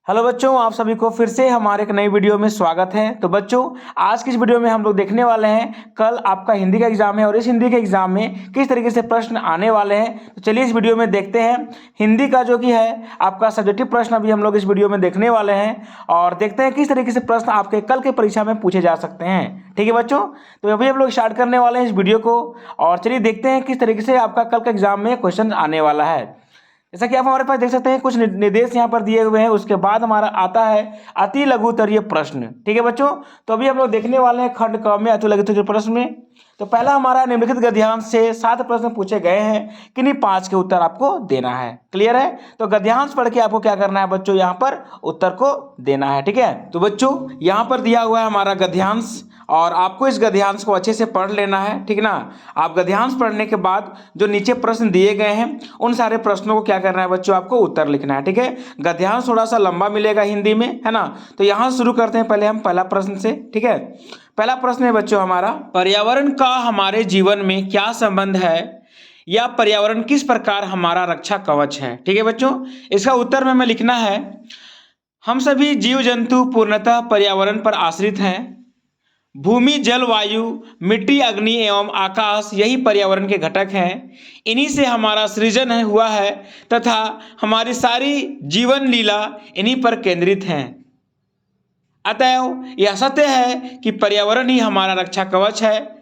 Hello बच्चों, आप सभी को फिर से हमारे एक नई वीडियो में स्वागत है। तो बच्चों, आज की इस वीडियो में हम लोग देखने वाले हैं कल आपका हिंदी का एग्जाम है और इस हिंदी के एग्जाम में किस तरीके से प्रश्न आने वाले हैं। तो चलिए इस वीडियो में देखते हैं। हिंदी का जो कि है आपका सब्जेक्टिव प्रश्न अभी हम लोग इस वीडियो में देखने वाले हैं और देखते हैं किस तरीके से प्रश्न आपके कल के परीक्षा में पूछे जा सकते हैं। ठीक है बच्चों, तो अभी हम लोग स्टार्ट करने वाले हैं इस वीडियो को और चलिए देखते हैं किस तरीके से आपका कल का एग्जाम में क्वेश्चन आने वाला है। जैसा कि आप हमारे पास देख सकते हैं कुछ निर्देश यहाँ पर दिए हुए हैं, उसके बाद हमारा आता है अति लघुत्तरीय प्रश्न। ठीक है बच्चों, तो अभी हम लोग देखने वाले हैं खंड क में अति लघुत्तरीय प्रश्न में। तो पहला हमारा निम्नलिखित गद्यांश से 7 प्रश्न पूछे गए हैं, किन्हीं 5 के उत्तर आपको देना है। क्लियर है? तो गद्यांश पढ़ के आपको क्या करना है बच्चों, यहाँ पर उत्तर को देना है। ठीक है, तो बच्चों यहाँ पर दिया हुआ है हमारा गद्यांश और आपको इस गद्यांश को अच्छे से पढ़ लेना है। ठीक ना, आप गद्यांश पढ़ने के बाद जो नीचे प्रश्न दिए गए हैं उन सारे प्रश्नों को क्या करना है बच्चों, आपको उत्तर लिखना है। ठीक है, गद्यांश थोड़ा सा लंबा मिलेगा हिंदी में, है ना। तो यहाँ शुरू करते हैं पहले हम पहला प्रश्न से। ठीक है, पहला प्रश्न है बच्चों हमारा, पर्यावरण का हमारे जीवन में क्या संबंध है या पर्यावरण किस प्रकार हमारा रक्षा कवच है। ठीक है बच्चों, इसका उत्तर में हमें लिखना है, हम सभी जीव जंतु पूर्णतः पर्यावरण पर आश्रित हैं। भूमि, जल, वायु, मिट्टी, अग्नि एवं आकाश यही पर्यावरण के घटक हैं। इन्हीं से हमारा सृजन हुआ है तथा हमारी सारी जीवन लीला इन्हीं पर केंद्रित है। अतएव यह सत्य है कि पर्यावरण ही हमारा रक्षा कवच है,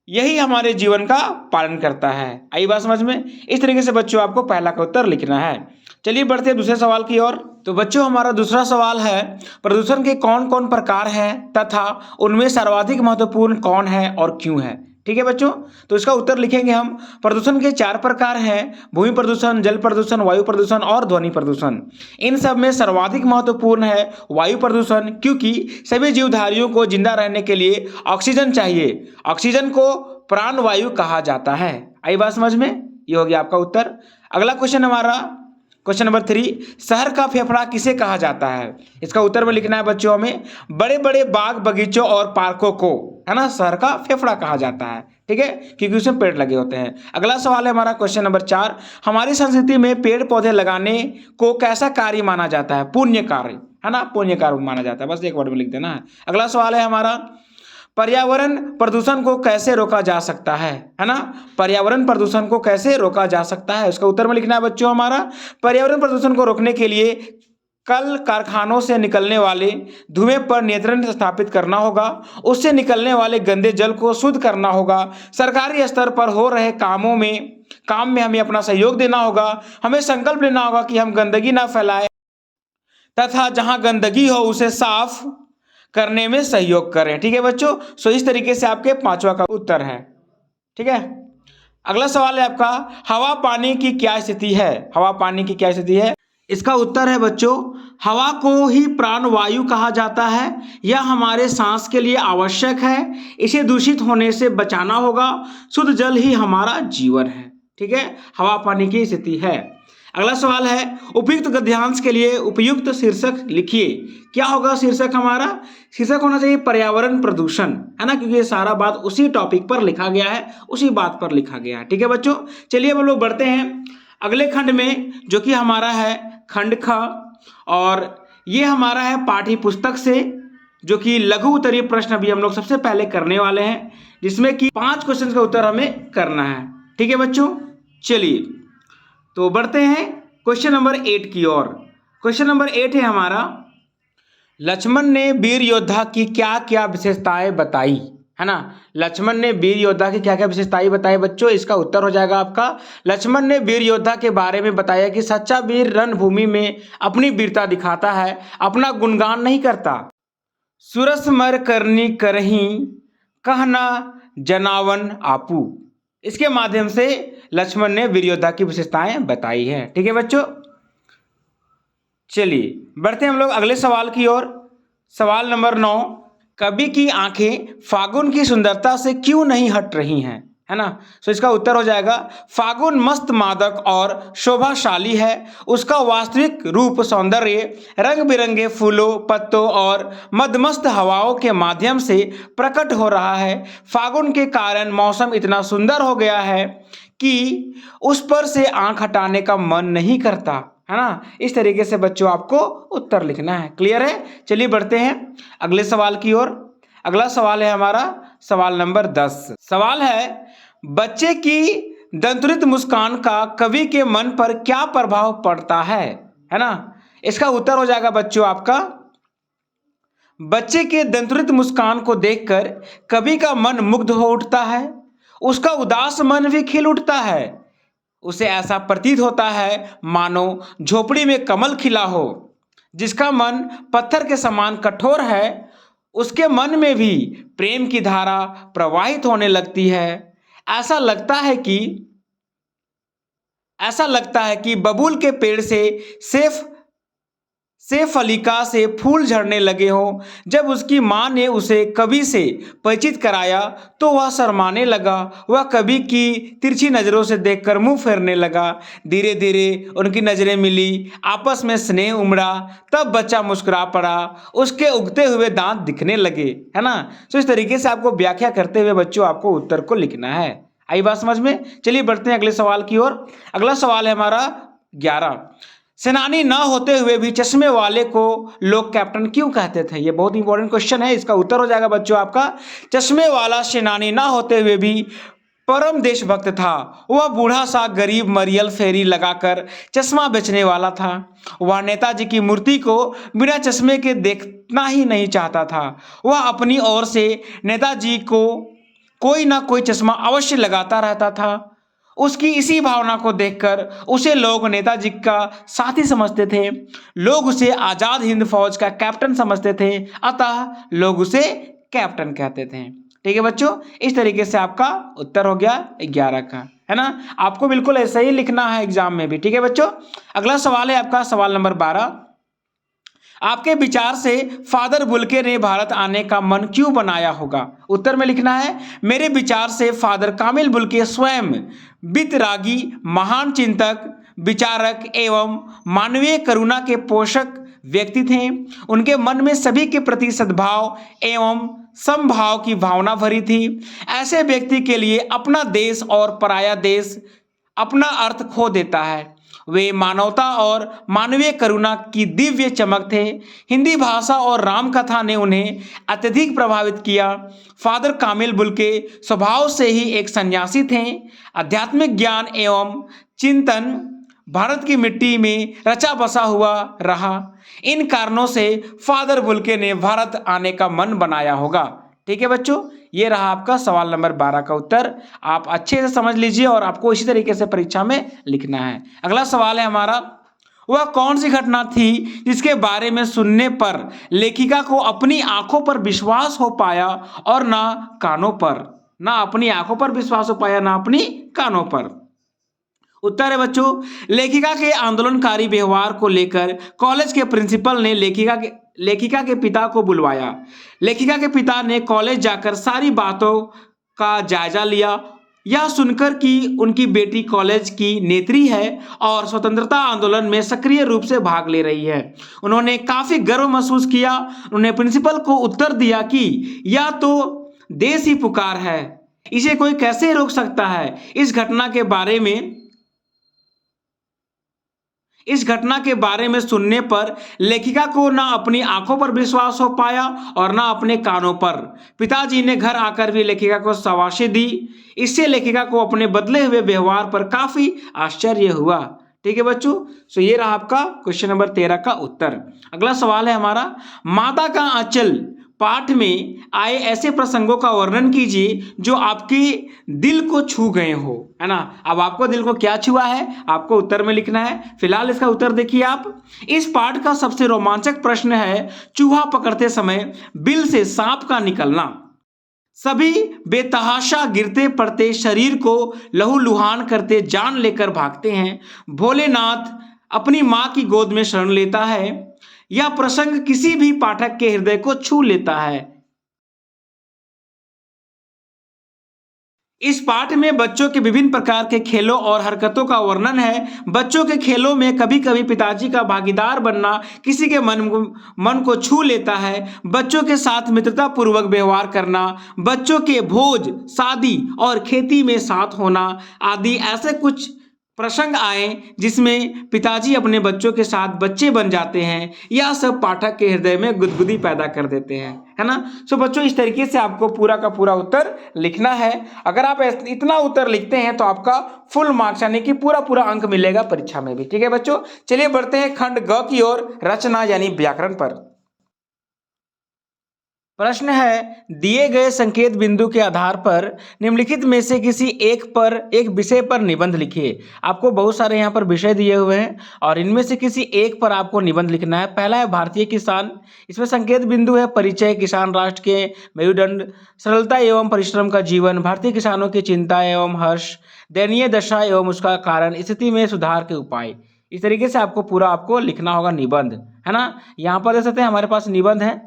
यही हमारे जीवन का पालन करता है। आई बात समझ में? इस तरीके से बच्चों आपको पहला का उत्तर लिखना है। चलिए बढ़ते हैं दूसरे सवाल की ओर। तो बच्चों हमारा दूसरा सवाल है, प्रदूषण के कौन कौन प्रकार हैं तथा उनमें सर्वाधिक महत्वपूर्ण कौन है और क्यों है। ठीक है बच्चों, तो इसका उत्तर लिखेंगे हम, प्रदूषण के 4 प्रकार हैं, भूमि प्रदूषण, जल प्रदूषण, वायु प्रदूषण और ध्वनि प्रदूषण। इन सब में सर्वाधिक महत्वपूर्ण है वायु प्रदूषण, क्योंकि सभी जीवधारियों को जिंदा रहने के लिए ऑक्सीजन चाहिए। ऑक्सीजन को प्राण वायु कहा जाता है। आई बात समझ में? ये हो गया आपका उत्तर। अगला क्वेश्चन हमारा क्वेश्चन नंबर 3, शहर का फेफड़ा किसे कहा जाता है। इसका उत्तर में लिखना है बच्चों हमें, बड़े बड़े बाग बगीचों और पार्कों को, है ना, शहर का फेफड़ा कहा जाता है। ठीक है, क्योंकि उसमें पेड़ लगे होते हैं। अगला सवाल है हमारा क्वेश्चन नंबर 4, हमारी संस्कृति में पेड़ पौधे लगाने को कैसा कार्य माना जाता है। पुण्य कार्य, है ना, पुण्य कार्य माना जाता है। बस एक वर्ड में लिख देना है। अगला सवाल है हमारा, पर्यावरण प्रदूषण को कैसे रोका जा सकता है ना। पर्यावरण प्रदूषण को कैसे रोका जा सकता है, उसका उत्तर में लिखना है बच्चों हमारा, पर्यावरण प्रदूषण को रोकने के लिए कल कारखानों से निकलने वाले धुएं पर नियंत्रण स्थापित करना होगा, उससे निकलने वाले गंदे जल को शुद्ध करना होगा, सरकारी स्तर पर हो रहे काम में हमें अपना सहयोग देना होगा, हमें संकल्प लेना होगा कि हम गंदगी ना फैलाएं तथा जहां गंदगी हो उसे साफ करने में सहयोग करें। ठीक है बच्चों, सो इस तरीके से आपके 5वां का उत्तर है। ठीक है, अगला सवाल है आपका, हवा पानी की क्या स्थिति है। हवा पानी की क्या स्थिति है, इसका उत्तर है बच्चों, हवा को ही प्राण वायु कहा जाता है। यह हमारे सांस के लिए आवश्यक है, इसे दूषित होने से बचाना होगा, शुद्ध जल ही हमारा जीवन है। ठीक है, हवा पानी की स्थिति है। अगला सवाल है, उपयुक्त गद्यांश के लिए उपयुक्त शीर्षक लिखिए। क्या होगा शीर्षक हमारा, शीर्षक होना चाहिए पर्यावरण प्रदूषण, है ना, क्योंकि ये सारा बात उसी टॉपिक पर लिखा गया है, उसी बात पर लिखा गया है। ठीक है बच्चों, चलिए हम लोग बढ़ते हैं अगले खंड में, जो कि हमारा है खंड ख और ये हमारा है पाठ्य पुस्तक से, जो कि लघु उत्तरीय प्रश्न अभी हम लोग सबसे पहले करने वाले हैं, जिसमें कि 5 क्वेश्चन का उत्तर हमें करना है। ठीक है बच्चों, चलिए तो बढ़ते हैं क्वेश्चन नंबर 8 की ओर। क्वेश्चन नंबर 8 है हमारा, लक्ष्मण ने वीर योद्धा की क्या क्या विशेषताएं बताई, है ना। लक्ष्मण ने वीर योद्धा की क्या क्या विशेषताएं बताई बच्चों, इसका उत्तर हो जाएगा आपका, लक्ष्मण ने वीर योद्धा के बारे में बताया कि सच्चा वीर रणभूमि में अपनी वीरता दिखाता है, अपना गुणगान नहीं करता। सुरस मर करनी करही कहना जनावन आपू, इसके माध्यम से लक्ष्मण ने वीर योद्धा की विशेषताएं बताई है। ठीक है बच्चों, चलिए बढ़ते हैं हम लोग अगले सवाल की ओर। सवाल नंबर 9, कवि की आंखें फागुन की सुंदरता से क्यों नहीं हट रही हैं, है ना। सो इसका उत्तर हो जाएगा, फागुन मस्त मादक और शोभाशाली है, उसका वास्तविक रूप सौंदर्य रंग बिरंगे फूलों, पत्तों और मदमस्त हवाओं के माध्यम से प्रकट हो रहा है। फागुन के कारण मौसम इतना सुंदर हो गया है कि उस पर से आंख हटाने का मन नहीं करता, है ना। इस तरीके से बच्चों आपको उत्तर लिखना है। क्लियर है? चलिए बढ़ते हैं अगले सवाल की ओर। अगला सवाल है हमारा सवाल नंबर 10। सवाल है, बच्चे की दंतुरित मुस्कान का कवि के मन पर क्या प्रभाव पड़ता है ना। इसका उत्तर हो जाएगा बच्चों आपका, बच्चे के दंतुरित मुस्कान को देखकर कवि का मन मुग्ध हो उठता है, उसका उदास मन भी खिल उठता है। उसे ऐसा प्रतीत होता है मानो झोपड़ी में कमल खिला हो। जिसका मन पत्थर के समान कठोर है, उसके मन में भी प्रेम की धारा प्रवाहित होने लगती है। ऐसा लगता है कि बबूल के पेड़ से फलिका से फूल झड़ने लगे हों। जब उसकी माँ ने उसे कवि से परिचित कराया तो वह शर्माने लगा। वह कवि की तिरछी नज़रों से देखकर मुंह फेरने लगा। धीरे धीरे उनकी नज़रें मिली, आपस में स्नेह उमड़ा। तब बच्चा मुस्कुरा पड़ा, उसके उगते हुए दांत दिखने लगे, है ना। तो इस तरीके से आपको व्याख्या करते हुए बच्चों आपको उत्तर को लिखना है। आई बात समझ में? चलिए बढ़ते हैं अगले सवाल की ओर। अगला सवाल है हमारा 11। सेनानी ना होते हुए भी चश्मे वाले को लोग कैप्टन क्यों कहते थे? ये बहुत इंपॉर्टेंट क्वेश्चन है। इसका उत्तर हो जाएगा बच्चों आपका, चश्मे वाला सेनानी ना होते हुए भी परम देशभक्त था। वह बूढ़ा सा गरीब मरियल फेरी लगाकर चश्मा बेचने वाला था। वह नेताजी की मूर्ति को बिना चश्मे के देखना ही नहीं चाहता था। वह अपनी ओर से नेताजी को कोई ना कोई चश्मा अवश्य लगाता रहता था। उसकी इसी भावना को देखकर उसे लोग नेताजी का साथी समझते थे। लोग उसे आजाद हिंद फौज का कैप्टन समझते थे, अतः लोग उसे कैप्टन कहते थे। ठीक है बच्चों, इस तरीके से आपका उत्तर हो गया 11 का, है ना। आपको बिल्कुल ऐसा ही लिखना है एग्जाम में भी। ठीक है बच्चों, अगला सवाल है आपका सवाल नंबर 12। आपके विचार से फादर बुल्के ने भारत आने का मन क्यों बनाया होगा? उत्तर में लिखना है, मेरे विचार से फादर कामिल बुल्के स्वयं वितरागी, महान चिंतक, विचारक एवं मानवीय करुणा के पोषक व्यक्ति थे। उनके मन में सभी के प्रति सद्भाव एवं समभाव की भावना भरी थी। ऐसे व्यक्ति के लिए अपना देश और पराया देश अपना अर्थ खो देता है। वे मानवता और मानवीय करुणा की दिव्य चमक थे। हिंदी भाषा और राम कथा ने उन्हें अत्यधिक प्रभावित किया। फादर कामिल बुल्के स्वभाव से ही एक सन्यासी थे। आध्यात्मिक ज्ञान एवं चिंतन भारत की मिट्टी में रचा बसा हुआ रहा। इन कारणों से फादर बुल्के ने भारत आने का मन बनाया होगा। ठीक है बच्चों, ये रहा आपका सवाल नंबर 12 का उत्तर। आप अच्छे से समझ लीजिए और आपको इसी तरीके से परीक्षा में लिखना है। अगला सवाल है हमारा, वह कौन सी घटना थी जिसके बारे में सुनने पर लेखिका को अपनी आंखों पर विश्वास हो पाया और ना कानों पर? ना अपनी आंखों पर विश्वास हो पाया, ना अपनी कानों पर। उत्तर है बच्चों, लेखिका के आंदोलनकारी व्यवहार को लेकर कॉलेज के प्रिंसिपल ने लेखिका के पिता को बुलवाया। लेखिका के पिता ने कॉलेज जाकर सारी बातों का जायजा लिया। यह सुनकर कि उनकी बेटी कॉलेज की नेत्री है और स्वतंत्रता आंदोलन में सक्रिय रूप से भाग ले रही है, उन्होंने काफी गर्व महसूस किया। उन्होंने प्रिंसिपल को उत्तर दिया कि यह तो देश ही पुकार है, इसे कोई कैसे रोक सकता है। इस घटना के बारे में सुनने पर लेखिका को ना अपनी आंखों पर विश्वास हो पाया और ना अपने कानों पर। पिताजी ने घर आकर भी लेखिका को शाबाशी दी। इससे लेखिका को अपने बदले हुए व्यवहार पर काफी आश्चर्य हुआ। ठीक है बच्चों, सो ये रहा आपका क्वेश्चन नंबर 13 का उत्तर। अगला सवाल है हमारा, माता का आंचल पाठ में आए ऐसे प्रसंगों का वर्णन कीजिए जो आपके दिल को छू गए हो, है ना। अब आपको दिल को क्या छुआ है, आपको उत्तर में लिखना है। फिलहाल इसका उत्तर देखिए आप। इस पाठ का सबसे रोमांचक प्रश्न है, चूहा पकड़ते समय बिल से सांप का निकलना। सभी बेतहाशा गिरते पड़ते शरीर को लहूलुहान करते जान लेकर भागते हैं। भोलेनाथ अपनी मां की गोद में शरण लेता है। यह प्रसंग किसी भी पाठक के हृदय को छू लेता है। इस पाठ में बच्चों के विभिन्न प्रकार के खेलों और हरकतों का वर्णन है। बच्चों के खेलों में कभी कभी पिताजी का भागीदार बनना किसी के मन को छू लेता है। बच्चों के साथ मित्रता पूर्वक व्यवहार करना, बच्चों के भोज, शादी और खेती में साथ होना आदि ऐसे कुछ प्रसंग आए जिसमें पिताजी अपने बच्चों के साथ बच्चे बन जाते हैं, यह सब पाठक के हृदय में गुदगुदी पैदा कर देते हैं, है ना। सो बच्चों इस तरीके से आपको पूरा का पूरा उत्तर लिखना है। अगर आप इतना उत्तर लिखते हैं तो आपका फुल मार्क्स यानी कि पूरा पूरा अंक मिलेगा परीक्षा में भी। ठीक है बच्चों, चलिए बढ़ते हैं खंड ग की ओर, रचना यानी व्याकरण पर। प्रश्न है, दिए गए संकेत बिंदु के आधार पर निम्नलिखित में से किसी एक विषय पर निबंध लिखिए। आपको बहुत सारे यहाँ पर विषय दिए हुए हैं और इनमें से किसी एक पर आपको निबंध लिखना है। पहला है भारतीय किसान, इसमें संकेत बिंदु है परिचय, किसान राष्ट्र के मेरुदंड, सरलता एवं परिश्रम का जीवन, भारतीय किसानों की चिंता एवं हर्ष, दयनीय दशा एवं उसका कारण, स्थिति में सुधार के उपाय। इस तरीके से आपको लिखना होगा निबंध, है ना। यहाँ पर देख सकते हैं हमारे पास निबंध है।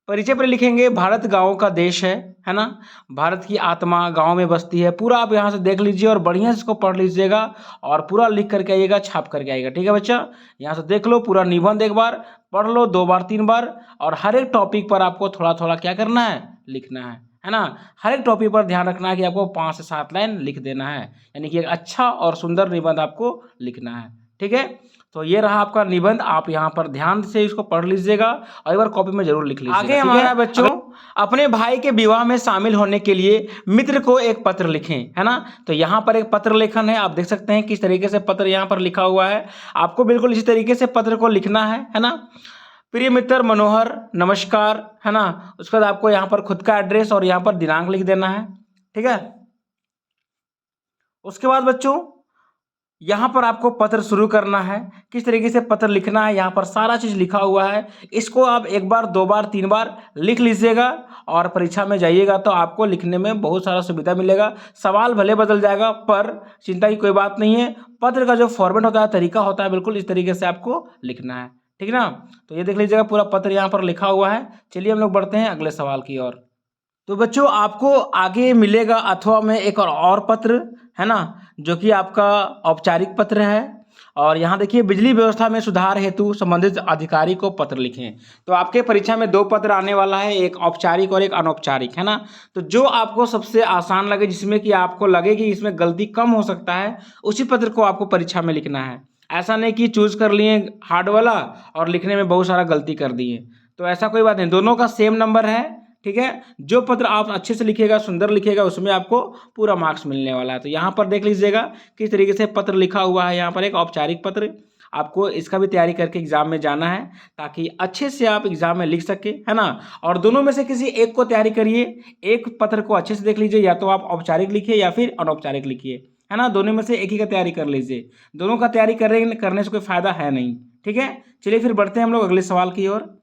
परिचय पर लिखेंगे भारत गांवों का देश है ना। भारत की आत्मा गांव में बसती है। पूरा आप यहाँ से देख लीजिए और बढ़िया से इसको पढ़ लीजिएगा और पूरा लिख करके आइएगा, छाप करके आइएगा। ठीक है बच्चा, यहाँ से देख लो पूरा निबंध, एक बार पढ़ लो, 2 बार 3 बार, और हर एक टॉपिक पर आपको थोड़ा थोड़ा क्या करना है, लिखना है ना। हर एक टॉपिक पर ध्यान रखना है कि आपको 5 से 7 लाइन लिख देना है, यानी कि एक अच्छा और सुंदर निबंध आपको लिखना है। ठीक है, तो ये रहा आपका निबंध। आप यहाँ पर ध्यान से इसको पढ़ लीजिएगा और एक बार कॉपी में जरूर लिख लीजिएगा। आगे हमारा बच्चों, अपने भाई के विवाह में शामिल होने के लिए मित्र को एक पत्र लिखें, है ना। तो यहाँ पर एक पत्र लेखन है, आप देख सकते हैं किस तरीके से पत्र यहाँ पर लिखा हुआ है। आपको बिल्कुल इसी तरीके से पत्र को लिखना है ना। प्रिय मित्र मनोहर, नमस्कार, है ना। उसके बाद आपको यहाँ पर खुद का एड्रेस और यहाँ पर दिनांक लिख देना है। ठीक है, उसके बाद बच्चों यहाँ पर आपको पत्र शुरू करना है। किस तरीके से पत्र लिखना है, यहाँ पर सारा चीज़ लिखा हुआ है। इसको आप 1 बार 2 बार 3 बार लिख लीजिएगा और परीक्षा में जाइएगा तो आपको लिखने में बहुत सारा सुविधा मिलेगा। सवाल भले बदल जाएगा पर चिंता की कोई बात नहीं है। पत्र का जो फॉर्मेट होता है, तरीका होता है, बिल्कुल इस तरीके से आपको लिखना है। ठीक ना, तो ये देख लीजिएगा पूरा पत्र यहाँ पर लिखा हुआ है। चलिए हम लोग बढ़ते हैं अगले सवाल की ओर। तो बच्चों आपको आगे मिलेगा अथवा में एक और पत्र, है ना, जो कि आपका औपचारिक पत्र है। और यहाँ देखिए, बिजली व्यवस्था में सुधार हेतु संबंधित अधिकारी को पत्र लिखें। तो आपके परीक्षा में 2 पत्र आने वाला है, एक औपचारिक और एक अनौपचारिक, है ना। तो जो आपको सबसे आसान लगे, जिसमें कि आपको लगे कि इसमें गलती कम हो सकता है, उसी पत्र को आपको परीक्षा में लिखना है। ऐसा नहीं कि चूज कर लिए हार्ड वाला और लिखने में बहुत सारा गलती कर दिए, तो ऐसा कोई बात नहीं, दोनों का सेम नंबर है। ठीक है, जो पत्र आप अच्छे से लिखिएगा, सुंदर लिखिएगा, उसमें आपको पूरा मार्क्स मिलने वाला है। तो यहाँ पर देख लीजिएगा किस तरीके से पत्र लिखा हुआ है। यहाँ पर एक औपचारिक पत्र, आपको इसका भी तैयारी करके एग्जाम में जाना है ताकि अच्छे से आप एग्जाम में लिख सके, है ना। और दोनों में से किसी एक को तैयारी करिए। एक पत्र को अच्छे से देख लीजिए, या तो आप औपचारिक लिखिए या फिर अनौपचारिक लिखिए, है ना। दोनों में से एक ही का तैयारी कर लीजिए, दोनों का तैयारी करने से कोई फायदा है नहीं। ठीक है, चलिए फिर बढ़ते हैं हम लोग अगले सवाल की ओर।